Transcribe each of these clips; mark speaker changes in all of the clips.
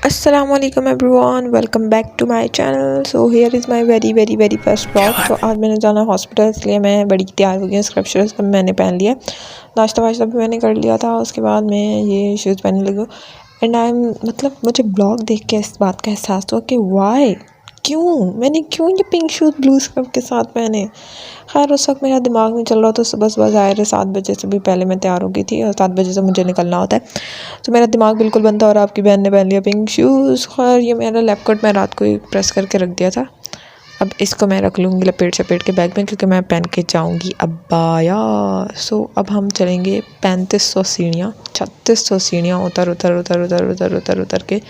Speaker 1: Assalamualaikum everyone, welcome back to my channel. So here is my very first vlog. तो आज मैंने जाना hospital, इसलिए मैं बड़ी तैयार हो गई हूँ। स्क्रब शूज़ मैंने पहन लिया, नाश्ता वाश्ता भी मैंने कर लिया था। उसके बाद मैं ये शूज़ पहनने लगी हूँ एंड आई एम मुझे ब्लॉग देख के इस बात का एहसास हुआ कि वाई मैंने क्यों ये पिंक शूज़ ब्लू स्क्रब के साथ पहने। खैर उस वक्त मेरा दिमाग नहीं चल रहा था। सुबह ज़ाहिर है 7 बजे से भी पहले मैं तैयार हो गई थी और 7 बजे से मुझे निकलना होता है, तो मेरा दिमाग बिल्कुल बंद था और आपकी बहन ने पहन लिया पिंक शूज़। खैर ये मेरा लैब कोट मैं रात को ही प्रेस करके रख दिया था। अब इसको मैं रख लूँगी लपेट के बैग में, क्योंकि मैं पहन के जाऊँगी अब्बाया। सो अब हम चलेंगे 3500 सीढ़ियाँ 3600 सीढ़ियाँ उतर के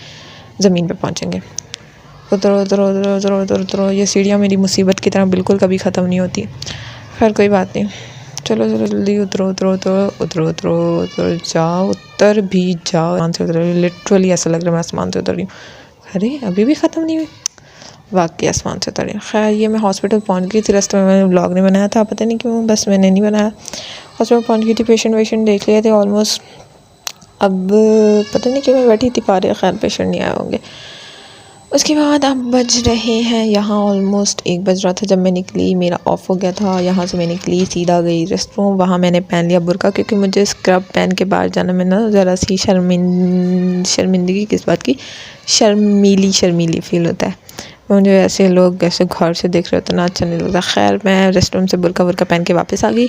Speaker 1: ज़मीन पे पहुँचेंगे। उतरो ये सीढ़ियाँ मेरी मुसीबत की तरह बिल्कुल कभी ख़त्म नहीं होती। खैर कोई बात नहीं, चलो जल्दी उतरो जाओ, उतर भी जाओ। आसमान से उतर रही हूँ, लिटरली ऐसा लग रहा है मैं आसमान से उतर रही हूँ। अरे अभी भी ख़त्म नहीं हुई, वाकई आसमान से उतर रही हूँ। खैर ये मैं हॉस्पिटल पहुँच गई थी। रास्ते में मैंने व्लॉग नहीं बनाया था, पता नहीं क्यों, बस मैंने नहीं बनाया। हॉस्पिटल पहुँच गई थी, पेशेंट देख लिए थे ऑलमोस्ट। अब पता नहीं क्यों मैं बैठी थी पा रही, खैर पेशेंट नहीं आए होंगे। उसके बाद अब बज रहे हैं यहाँ ऑलमोस्ट 1 बज रहा था जब मैं निकली। मेरा ऑफ हो गया था, यहाँ से मैं निकली सीधा गई रेस्ट रूम। वहाँ मैंने पहन लिया बुर्का, क्योंकि मुझे स्क्रब पहन के बाहर जाने में ना ज़रा सी शर्मिंदगी, किस बात की, शर्मीली फील होता है। मुझे ऐसे लोग ऐसे घर से देख रहे होते ना अच्छा नहीं लगता। खैर मैं रेस्ट रूम से बुर्का पहन के वापस आ गई।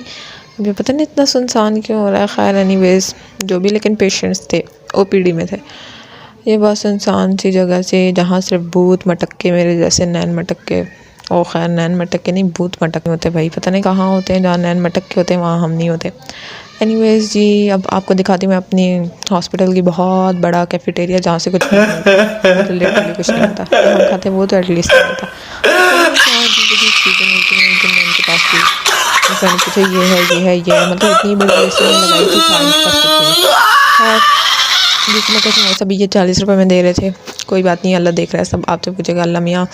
Speaker 1: मुझे पता नहीं इतना सुनसान क्यों हो रहा है। खैर एनीवेज जो भी, लेकिन पेशेंट्स थे ओपीडी में थे। ये बहुत सुनसान सी जगह से, जहाँ सिर्फ भूत मटक्के मेरे जैसे नैन मटक्के, ओ खैर नैन मटक्के नहीं, भूत मटक्के होते भाई, पता नहीं कहाँ होते हैं। जहाँ नैन मटक्के होते हैं वहाँ हम नहीं होते। एनीवेज जी, अब आपको दिखाती हूँ मैं अपनी हॉस्पिटल की बहुत बड़ा कैफेटेरिया, जहाँ से कुछ लिटरली कुछ नहीं होता। हम खाते वो तो एटलीस्ट नहीं होता। उनके पास भी मैंने पूछा ये है मतलब इतनी बड़ी लगाई थी। जिसमें कुछ नहीं, सब ये 40 रुपये में दे रहे थे। कोई बात नहीं, अल्लाह देख रहा है सब। आपसे पूछेगा अल्लाह मियाँ,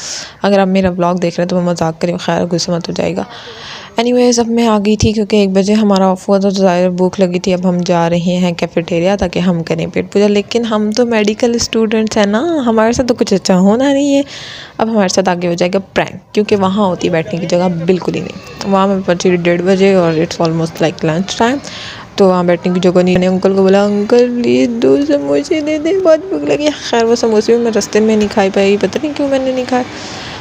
Speaker 1: अगर आप मेरा ब्लॉग देख रहे हैं तो मैं मजाक करी, खैर गुस्सा मत हो जाएगा। एनीवेज अब मैं आ गई थी, क्योंकि 1 बजे हमारा ऑफ हुआ था, तो ज़ाहिर भूख लगी थी। अब हम जा रहे हैं कैफेटेरिया ताकि हम करें पेट पूजा। लेकिन हम तो मेडिकल स्टूडेंट्स हैं ना, हमारे साथ तो कुछ अच्छा होना नहीं है। अब हमारे साथ आगे हो जाएगा प्रैंक, क्योंकि वहाँ होती बैठने की जगह बिल्कुल ही नहीं। वहाँ मैं पहुँची 1:30 बजे और it's almost like lunch time, तो वहाँ बैठने की जगह नहीं। मैंने अंकल को बोला अंकल प्लीज़ 2 समोसे दे दे, बहुत भूख लगी। खैर वो समोसे भी मैं रास्ते में नहीं खाई पाई, पता नहीं क्यों मैंने नहीं खाए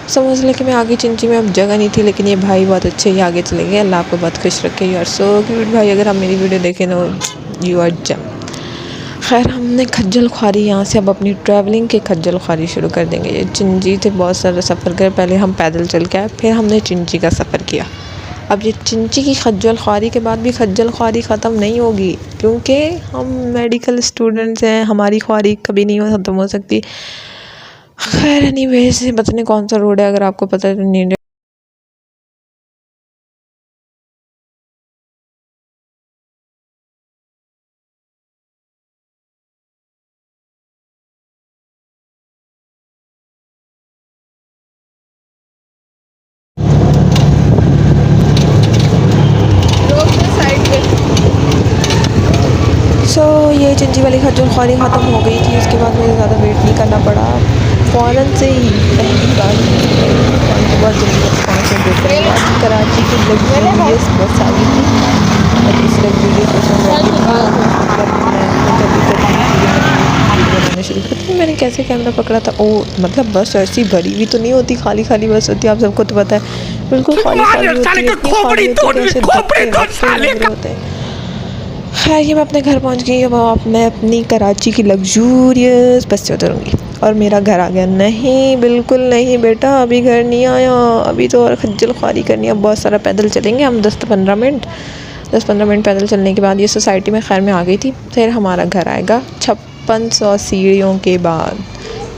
Speaker 1: समोसे। लेके मैं आगे चिंची में, अब जगह नहीं थी। लेकिन ये भाई बहुत अच्छे, ही आगे चले गए। अल्लाह आपको बहुत खुश रखे, यू आर सो क्यूट भाई। अगर आप मेरी वीडियो देखें तो यू आर जम। खैर हमने खज्जल ख्वारी यहाँ से अब अपनी ट्रैवलिंग की खज्जल ख्वारी शुरू कर देंगे। ये चिंची से बहुत सारा सफ़र कर, पहले हम पैदल चल के आए, फिर हमने चिंची का सफ़र किया। अब ये चिंची की खज्जल ख्वारी के बाद भी खज्जल ख्वारी ख़त्म नहीं होगी, क्योंकि हम मेडिकल स्टूडेंट्स हैं, हमारी ख्वारी कभी नहीं ख़त्म हो सकती। खैर एनीवेज पता नहीं कौन सा रोड है, अगर आपको पता है तो नहीं। सो ये चिंची वाली खज्जल ख्वारी ख़त्म हो गई थी। उसके बाद मुझे ज़्यादा वेट नहीं करना पड़ा, फ़ौरन से ही पहली बार बहुत जल्दी रिस्पॉन्स देख रहे हैं। आज कराची की लग्जरियस बस आ गई थी और इस लग्जरियस बस बनाने शुरू कर दी। मैंने कैसे कैमरा पकड़ा था, ओ मतलब बस ऐसी भरी हुई तो नहीं होती, खाली बस होती है। आप सबको तो पता है बिल्कुल खाली होते हैं। खैर ये मैं अपने घर पहुंच गई। अब मैं अपनी कराची की लग्जूरियस बस से उतरूँगी और मेरा घर आ गया। नहीं बिल्कुल नहीं बेटा, अभी घर नहीं आया, अभी तो और खज्जल ख्वारी करनी है। बहुत सारा पैदल चलेंगे हम, 10-15 मिनट पैदल चलने के बाद ये सोसाइटी में खैर मैं आ गई थी। फिर हमारा घर आएगा 5600 सीढ़ियों के बाद।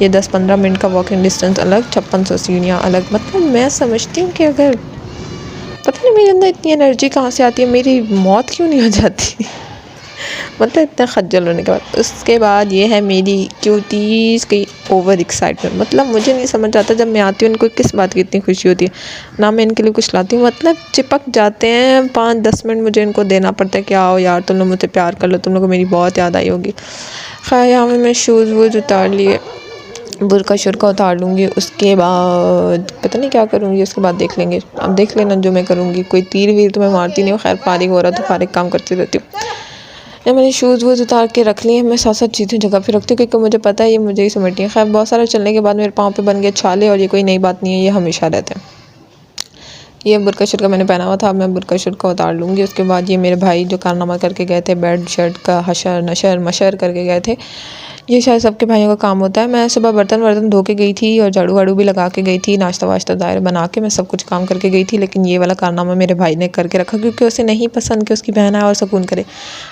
Speaker 1: ये 10-15 मिनट का वॉकिंग डिस्टेंस अलग, 5600 सीढ़ियाँ अलग। मतलब मैं समझती हूँ कि अगर पता नहीं मेरे अंदर इतनी एनर्जी कहाँ से आती है, मेरी मौत क्यों नहीं हो जाती मतलब इतना खज्जल होने के बाद। उसके बाद ये है मेरी क्यूटीज़ की ओवर एक्साइटमेंट। मतलब मुझे नहीं समझ आता, जब मैं आती हूँ उनको किस बात की इतनी खुशी होती है ना। मैं इनके लिए कुछ लाती हूँ, मतलब चिपक जाते हैं। 5-10 मिनट मुझे इनको देना पड़ता है कि आओ यार तुम लोग मुझसे प्यार कर लो, तुम लोग को मेरी बहुत याद आई होगी। खैर यहाँ में मैं शूज़ वूज़ उतार लिए बुर्का शुर्का उतार लूँगी। उसके बाद पता नहीं क्या करूँगी, उसके बाद देख लेंगे। अब देख लेना जो मैं करूँगी। कोई तीर वीर तो मैं मारती नहीं हूँ, खैर फारिग हो रहा तो फारिग काम करती रहती हूँ। या मैंने शूज़ वूज़ उतार के रख लिए हैं। मैं साथ साथ चीज़ें जगह पे रखती हूँ क्योंकि मुझे पता है ये मुझे ही समेटनी है। खैर बहुत सारा चलने के बाद मेरे पाँव पे बन गए छाले, और ये कोई नई बात नहीं है, ये हमेशा रहते हैं। ये बुर्का शुर्का मैंने पहना हुआ था, अब मैं बुर्का शुर्का उतार लूँगी। उसके बाद ये मेरे भाई जो कारनामा करके गए थे, बेड शर्ट का हशर नशर मशर करके गए थे, ये शायद सबके भाइयों का काम होता है। मैं सुबह बर्तन वर्तन धो के गई थी और झाड़ू वाड़ू भी लगा के गई थी, नाश्ता वाश्ता दायर बना के मैं सब कुछ काम करके गई थी। लेकिन ये वाला कारनामा मेरे भाई ने करके रखा क्योंकि उसे नहीं पसंद कि उसकी बहन आए और सुकून करे।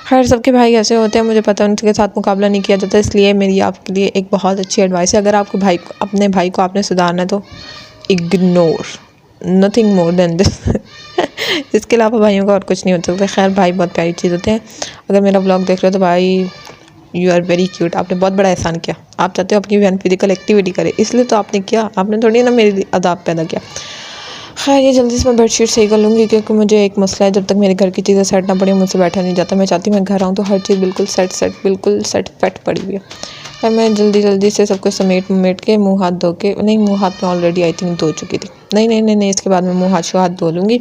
Speaker 1: खैर सबके भाई ऐसे होते हैं, मुझे पता है उनके साथ मुकाबला नहीं किया जाता। इसलिए मेरी आपके लिए एक बहुत अच्छी एडवाइस है, अगर आपको अपने भाई को आपने सुधारना है तो ignore, nothing more than this. इसके अलावा भाइयों का और कुछ नहीं हो सकता। खैर भाई बहुत प्यारी चीज़ होते हैं। अगर मेरा ब्लॉग देख रहे हो तो भाई यू आर वेरी क्यूट, आपने बहुत बड़ा एहसान किया। आप चाहते हो अपनी बहन फिजिकल एक्टिविटी करे, इसलिए तो आपने किया, आपने थोड़ी ना मेरे लिए अदाब पैदा किया। खैर ये जल्दी से मैं बेडशीट सही कर लूँगी क्योंकि मुझे एक मसला है, जब तक मेरे घर की चीज़ें सेट ना पड़ी मुझसे बैठा नहीं जाता। मैं चाहती हूँ मैं घर आऊँ तो हर चीज़ बिल्कुल बिल्कुल सेट फैट पड़ी हुई है। खैर मैं जल्दी से सब कुछ समेट के मुँह हाथ धो के, नहीं मुँह हाथ में ऑलरेडी आई थिंक धो चुकी थी, नहीं इसके बाद मैं मुँह हाथ धो लूँगी।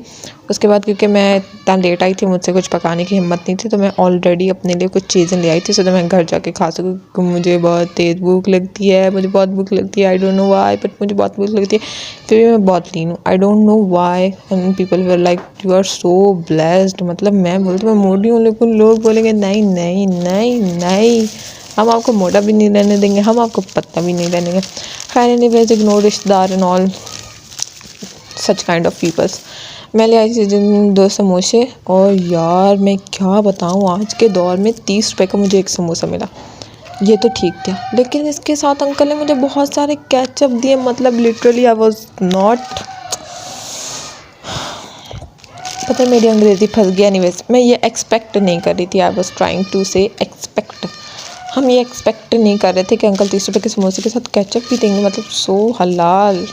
Speaker 1: उसके बाद क्योंकि मैं इतना लेट आई थी, मुझसे कुछ पकाने की हिम्मत नहीं थी, तो मैं ऑलरेडी अपने लिए कुछ चीज़ें ले आई थी सो तो मैं घर जाके खा सकूँ क्योंकि मुझे बहुत तेज़ भूख लगती है। मुझे बहुत भूख लगती है, आई डोंट नो वाई, बट मुझे बहुत भूख लगती है। फिर भी मैं बहुत लीन हूँ, I don't know why. And people were like you are so blessed, मतलब मैं बोलती मैं मोटी हूँ लेकिन लोग बोलेंगे नहीं, हम आपको मोटा भी नहीं रहने देंगे, हम आपको पतला भी नहीं रहने देंगे। खैर एनीवेज, इग्नोर रिश्तेदार and all such kind of peoples. मैं ले आई थी दिन 2 समोसे, और यार मैं क्या बताऊँ, आज के दौर में 30 रुपये का मुझे एक समोसा मिला, ये तो ठीक था। लेकिन इसके साथ अंकल ने मुझे बहुत सारे केचप दिए, मतलब लिटरली आई वॉज नॉट, पता है मेरी अंग्रेज़ी फंस गया। एनीवेज मैं ये एक्सपेक्ट नहीं कर रही थी, आई वॉज ट्राइंग टू से एक्सपेक्ट। हम ये एक्सपेक्ट नहीं कर रहे थे कि अंकल 30 रुपये के समोसे के साथ केचप भी देंगे, मतलब सो हलाल।